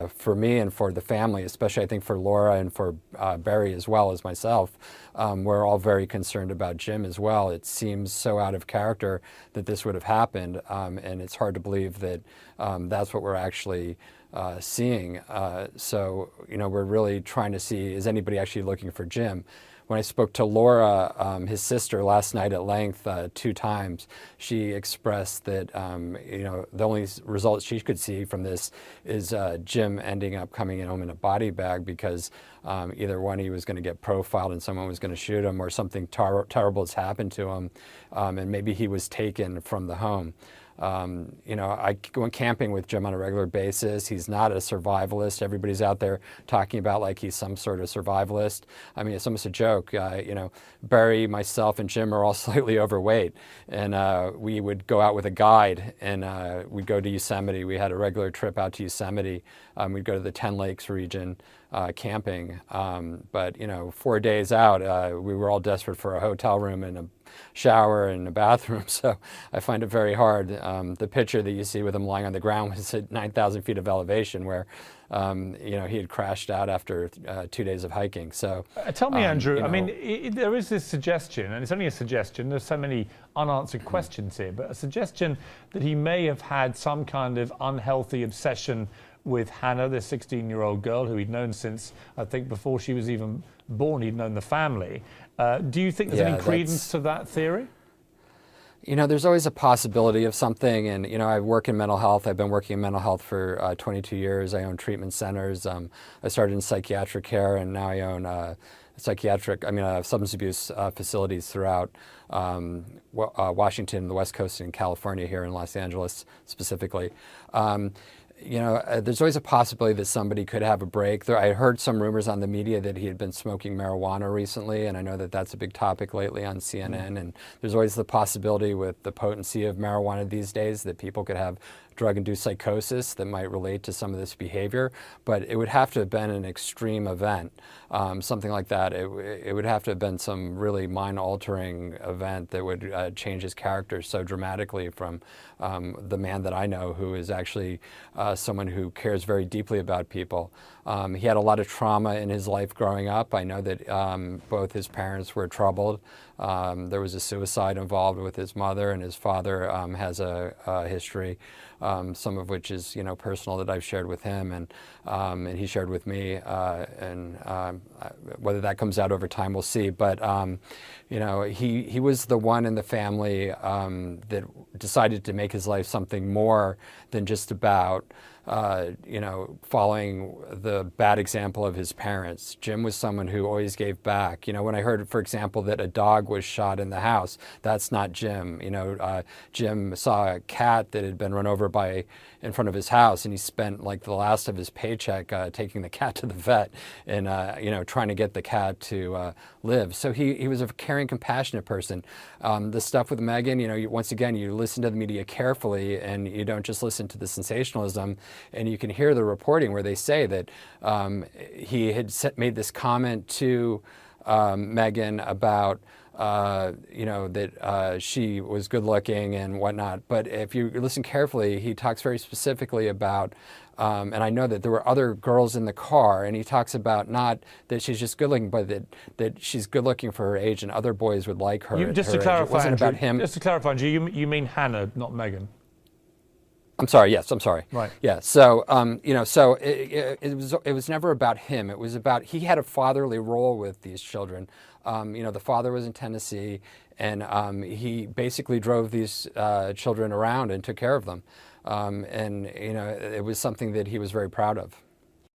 for me and for the family, especially I think for Laura and for Barry as well as myself, we're all very concerned about Jim as well. It seems so out of character that this would have happened, and it's hard to believe that that's what we're actually seeing. So, we're really trying to see, is anybody actually looking for Jim? When I spoke to Laura, his sister, last night at length, 2 times, she expressed that the only results she could see from this is Jim ending up coming in home in a body bag because either one, he was going to get profiled and someone was going to shoot him, or something terrible has happened to him, and maybe he was taken from the home. I go camping with Jim on a regular basis. He's not a survivalist. Everybody's out there talking about like he's some sort of survivalist. I mean, it's almost a joke. Barry, myself, and Jim are all slightly overweight, and we would go out with a guide, and we'd go to Yosemite. We had a regular trip out to Yosemite. We'd go to the 10 Lakes region camping. But 4 days out, we were all desperate for a hotel room and a shower and a bathroom, so I find it very hard. The picture that you see with him lying on the ground was at 9,000 feet of elevation, where he had crashed out after 2 days of hiking. So tell me, Andrew, I mean, there is this suggestion, and it's only a suggestion, there's so many unanswered questions here, but a suggestion that he may have had some kind of unhealthy obsession with Hannah, this 16-year-old girl who he'd known since, I think, before she was even born. He'd known the family. Do you think there's any credence to that theory? There's always a possibility of something, and I work in mental health. I've been working in mental health for 22 years. I own treatment centers. I started in psychiatric care, and now I own substance abuse facilities throughout Washington, the West Coast, and California, here in Los Angeles specifically. There's always a possibility that somebody could have a break. I heard some rumors on the media that he had been smoking marijuana recently, and I know that that's a big topic lately on CNN. And there's always the possibility with the potency of marijuana these days that people could have drug-induced psychosis that might relate to some of this behavior, but it would have to have been an extreme event, something like that. It would have to have been some really mind-altering event that would change his character so dramatically from the man that I know, who is actually someone who cares very deeply about people. He had a lot of trauma in his life growing up. I know that both his parents were troubled. There was a suicide involved with his mother, and his father has a history, some of which is personal, that I've shared with him, and he shared with me. And whether that comes out over time, we'll see. But he was the one in the family that decided to make his life something more than just about following the bad example of his parents. Jim was someone who always gave back. When I heard, for example, that a dog was shot in the house, that's not Jim. Jim saw a cat that had been run over in front of his house, and he spent like the last of his paycheck taking the cat to the vet and trying to get the cat to live. So he was a caring, compassionate person. The stuff with Megan, once again, you listen to the media carefully, and you don't just listen to the sensationalism. And you can hear the reporting where they say that he had made this comment to Megan about that she was good looking and whatnot. But if you listen carefully, he talks very specifically about, and I know that there were other girls in the car, and he talks about not that she's just good looking, but that she's good looking for her age, and other boys would like her. Just to clarify, it wasn't about him. Just to clarify, Andrew, you mean Hannah, not Megan? I'm sorry. Yes, I'm sorry. Right. Yeah. So, so it was never about him. It was about, he had a fatherly role with these children. The father was in Tennessee, and he basically drove these children around and took care of them. And it was something that he was very proud of.